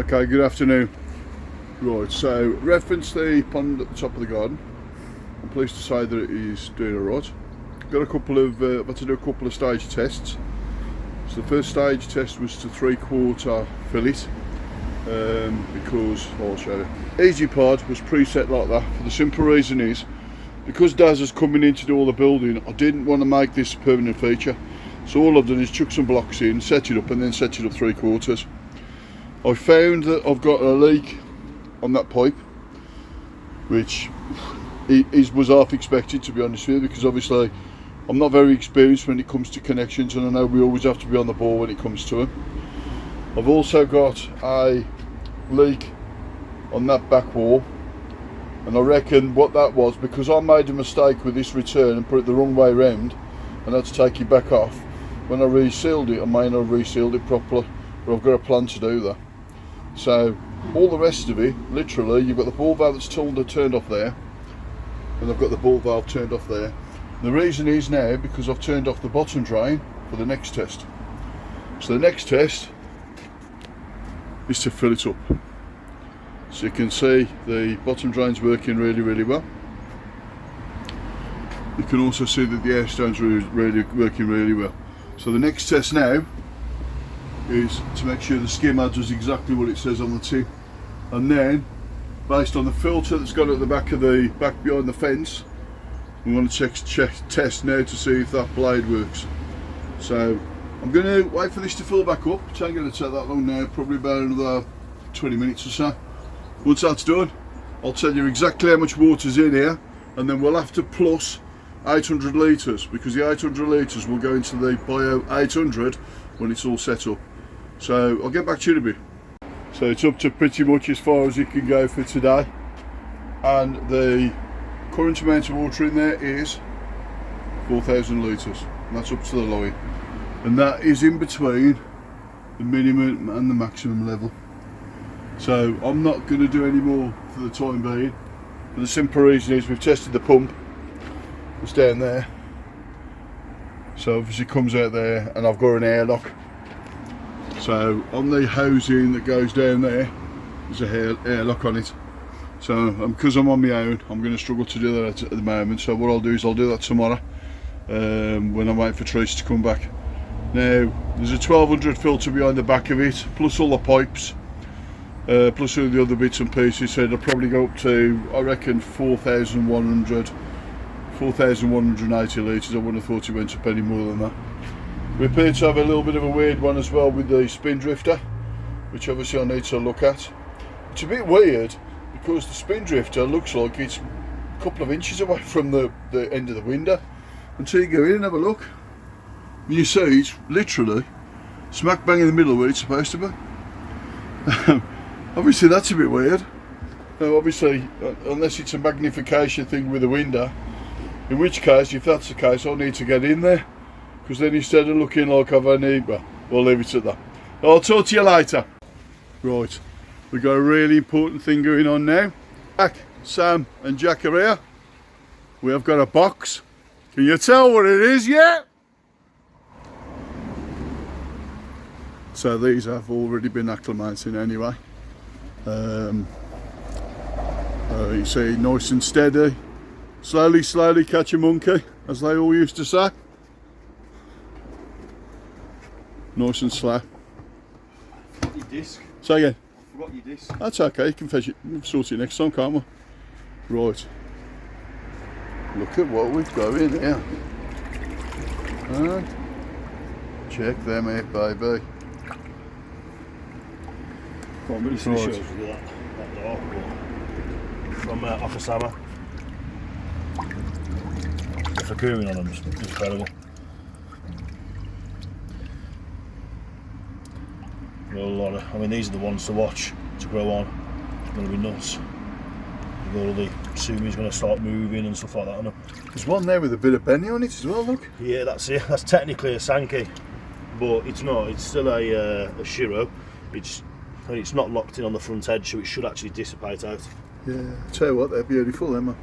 Okay, good afternoon. Right, so reference the pond at the top of the garden. I'm pleased to say that it is doing alright. Got a couple of, had to do a couple of stage tests. So the first stage test was to 3/4 fill it, because, I'll show you. Easy pod was preset like that for the simple reason is, because Daz is coming in to do all the building, I didn't want to make this a permanent feature. So all I've done is chuck some blocks in, set it up and then set it up 3/4. I found that I've got a leak on that pipe, which was half expected, to be honest with you, because obviously I'm not very experienced when it comes to connections, and I know we always have to be on the ball when it comes to them. I've also got a leak on that back wall, and I reckon what that was, because I made a mistake with this return and put it the wrong way round and had to take it back off. When I resealed it, I may not have resealed it properly, but I've got a plan to do that. So all the rest of it, literally, you've got the ball valve that's turned off there, and I've got the ball valve turned off there. The reason is now because I've turned off the bottom drain for the next test. So the next test is to fill it up. So you can see the bottom drain's working really well. You can also see that the air stone's really working really well. So the next test now is to make sure the skimmer does exactly what it says on the tin, and then based on the filter that's got at the back behind the fence, we want to test now to see if that blade works. So I'm going to wait for this to fill back up. It's not going to take that long now, probably about another 20 minutes or so. Once that's done, I'll tell you exactly how much water's in here, and then we'll have to plus 800 litres, because the 800 litres will go into the Bio 800 when it's all set up. So I'll get back to you in a bit. So it's up to pretty much as far as it can go for today, and the current amount of water in there is 4,000 litres, and that's up to the line, and that is in between the minimum and the maximum level. So I'm not going to do any more for the time being, and the simple reason is we've tested the pump. It's down there, so obviously it comes out there, and I've got an airlock. So on the housing that goes down there, there's a airlock on it. So because I'm on my own, I'm going to struggle to do that at the moment. So what I'll do is I'll do that tomorrow, when I'm waiting for Tracy to come back. Now there's a 1200 filter behind the back of it, plus all the pipes, plus all the other bits and pieces. So it'll probably go up to, I reckon, 4,180 litres. I wouldn't have thought it went up any more than that. We appear to have a little bit of a weird one as well with the spin drifter, which obviously I need to look at. It's a bit weird because the spin drifter looks like it's a couple of inches away from the end of the window, until you go in and have a look. And you see it's literally smack bang in the middle where it's supposed to be. Obviously that's a bit weird. Now obviously, unless it's a magnification thing with the window, in which case, if that's the case, I'll need to get in there, because then instead of looking like I've only, well, we'll leave it at that. I'll talk to you later. Right, we've got a really important thing going on now. Jack, Sam and Jack are here. We have got a box. Can you tell what it is yet? So these have already been acclimating anyway. You see, nice and steady. Slowly catch a monkey, as they all used to say. Nice and slow. Forgot your disc. Say again. Forgot your disc. That's okay, you can fetch it. We'll sort it next time, can't we? Right. Look at what we've got in here. Check them out, baby. Can't really see the shows with that dark, but from Officer. The figurine on them is incredible. A lot of, I mean, these are the ones to watch, to grow on. It's going to be nuts. All the sumi's going to start moving and stuff like that on them. There's one there with a bit of benny on it as well, look. Yeah, that's it. That's technically a Sankey, but it's not. It's still a Shiro. It's not locked in on the front edge, so it should actually dissipate out. Yeah, I tell you what, they're beautiful, them, man.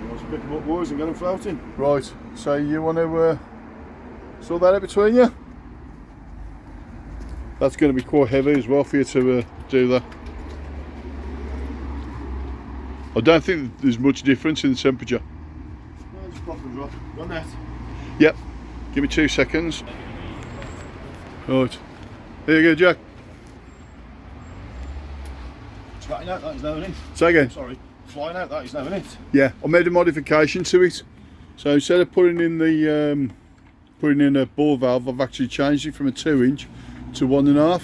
Let's pick them up, boys, and get them floating. Right, so you want to sort that out between you? That's going to be quite heavy as well for you to do that. I don't think there's much difference in the temperature. No, it's a proper drop. Got that? Yep. Give me 2 seconds. Right. There you go, Jack. Flying out, that is now in it. Say again. Sorry. Flying out, that is now in it. Yeah, I made a modification to it. So instead of putting in the putting in a ball valve, I've actually changed it from a 2-inch to 1.5.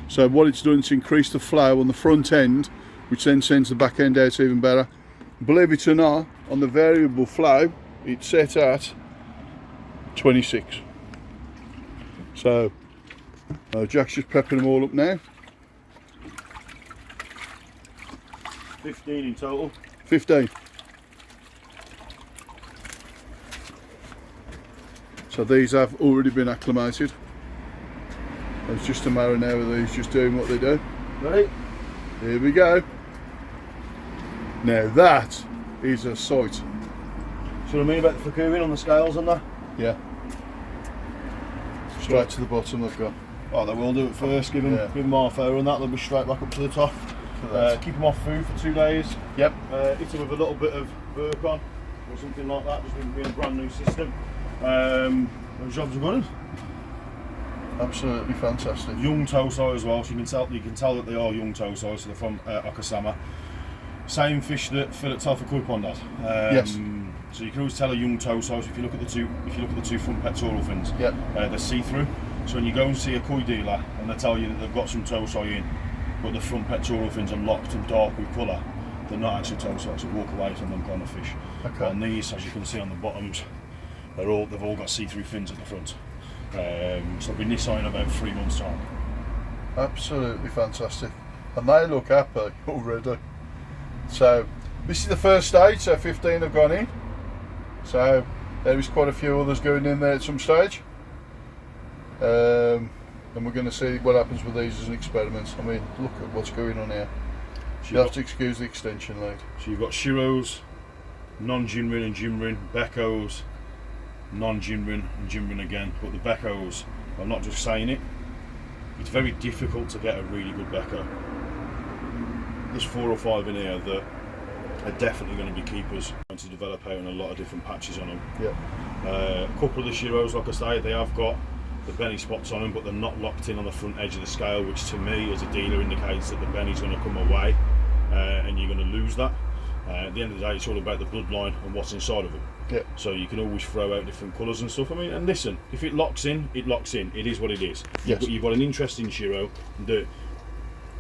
So what it's done is increase the flow on the front end, which then sends the back end out even better. Believe it or not, on the variable flow, it's set at 26. So Jack's just prepping them all up now. 15 in total. 15. So these have already been acclimated. It's just a matter now of these just doing what they do. Ready? Here we go. Now that is a sight. See what I mean about the Fukuin on the scales and that? Yeah. Straight to the bottom they've got. Oh, they will do it first. Give them half hour on that. They'll be straight back up to the top. Keep them off food for 2 days. Yep. Hit them with a little bit of Burcon or something like that. Just being a brand new system. Those jobs are good. Absolutely fantastic. Young Tosai as well, so you can tell that they are young Tosai, so they're from Okasama. Same fish that Philip Telford Pond had. Yes. So you can always tell a young Tosai. So if you look at the two front pectoral fins, Yep. they're see-through. So when you go and see a koi dealer and they tell you that they've got some Tosai in, but the front pectoral fins are locked and dark with colour, they're not actually Tosai. So walk away from them kind of fish. Okay. On these, as you can see on the bottoms, they've all got see-through fins at the front. So they'll be Nissan in about 3 months' time. Absolutely fantastic. And they look happy already. So this is the first stage, so 15 have gone in. So there is quite a few others going in there at some stage. And we're going to see what happens with these as an experiment. I mean, look at what's going on here. So You have to excuse the extension lead. So you've got Shiros, non-Jinrin and Jinrin, Bekkos, non-Jinrin and Jinrin again, but the Bekkos, I'm not just saying it, it's very difficult to get a really good Bekko. There's 4 or 5 in here that are definitely going to be keepers, and to develop out in a lot of different patches on them. Yeah. A couple of the Shiros, like I say, they have got the Benny spots on them, but they're not locked in on the front edge of the scale, which to me as a dealer indicates that the Benny's going to come away and you're going to lose that. At the end of the day, it's all about the bloodline and what's inside of them. Yeah. So you can always throw out different colours and stuff. I mean, and listen, if it locks in, it locks in. It is what it is. Yes. You've got an interesting Shiro that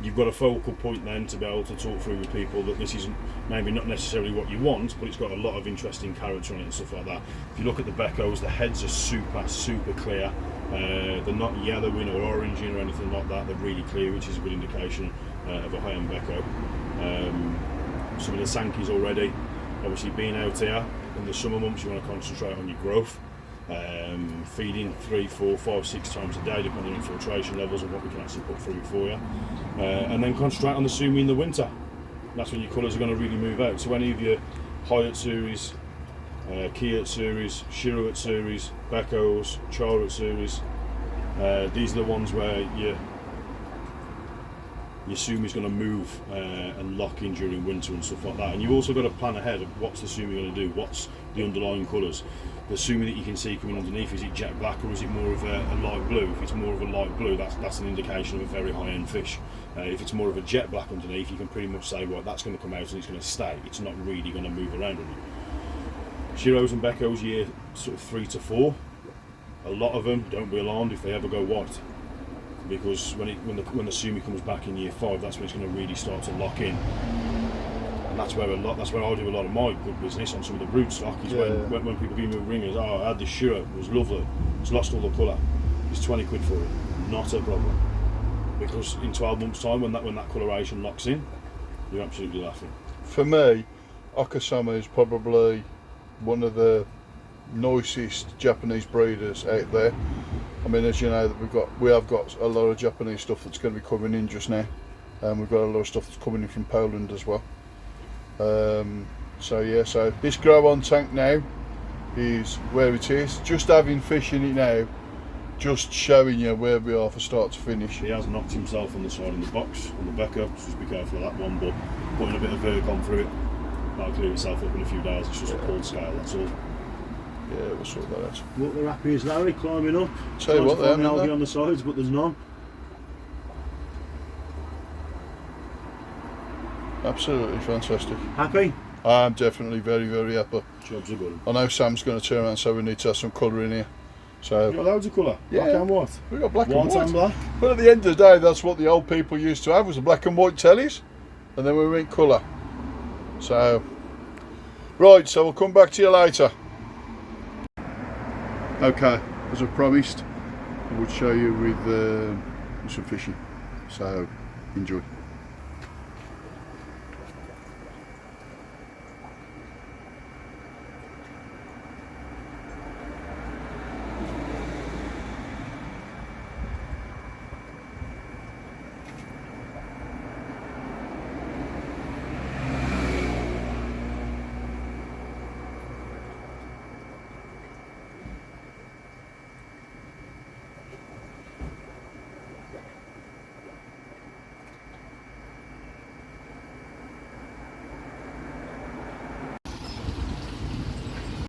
you've got a focal point then to be able to talk through with people that this isn't maybe not necessarily what you want, but it's got a lot of interesting character in it and stuff like that. If you look at the Bekkos, the heads are super clear. They're not yellowing or oranging or anything like that. They're really clear, which is a good indication of a high-end Bekko. Some of the Sankey's already, obviously being out here in the summer months, you want to concentrate on your growth. Feeding 3, 4, 5, 6 times a day, depending on filtration levels and what we can actually put through for you. And then concentrate on the Sumi in the winter. That's when your colours are going to really move out. So any of your Hyatt series, Kia at series, Shiro at series, Bekkos, Chara at series, these are the ones where your Sumi's going to move and lock in during winter and stuff like that. And you've also got to plan ahead of what's the Sumi going to do, what's the underlying colours. The Sumi that you can see coming underneath, is it jet black or is it more of a light blue? If it's more of a light blue, that's an indication of a very high-end fish. If it's more of a jet black underneath, you can pretty much say, well, that's going to come out and it's going to stay. It's not really going to move around on you. Shiros and Bekkos, year sort of 3 to 4. A lot of them, don't be alarmed if they ever go white, because when the Sumi comes back in year 5, that's when it's going to really start to lock in. And that's where I do a lot of my good business on some of the brood stock. Is when people give me ringers, I had this Shiro, it was lovely, it's lost all the colour. It's 20 quid for it, not a problem. Because in 12 months' time, when that coloration locks in, you're absolutely laughing. For me, Okasama is probably one of the nicest Japanese breeders out there. I mean, as you know, that we have got a lot of Japanese stuff that's going to be coming in just now, and we've got a lot of stuff that's coming in from Poland as well. So this grow on tank now is where it is. Just having fish in it now just showing you where we are from start to finish. He has knocked himself on the side in the box, on the Becker, so just be careful of that one, but putting a bit of Verg on through it, that'll clear itself up in a few days. It's just a pulled scale, that's all. Yeah, we'll sort that out. Look, they're happy as Larry climbing up. Tell you what, there's they're algae on the sides, but there's none. Absolutely fantastic. Happy? I'm definitely very, very happy. Jobs are good. I know Sam's going to turn around and say we need to have some colour in here. You've So got loads of colour. Yeah. Black and white. we've got black White and white. and black. But at the end of the day, that's what the old people used to have, was the black and white tellies. And then we went colour. So, right, so we'll come back to you later. Okay, as I promised, I would show you with some fishing. So, enjoy.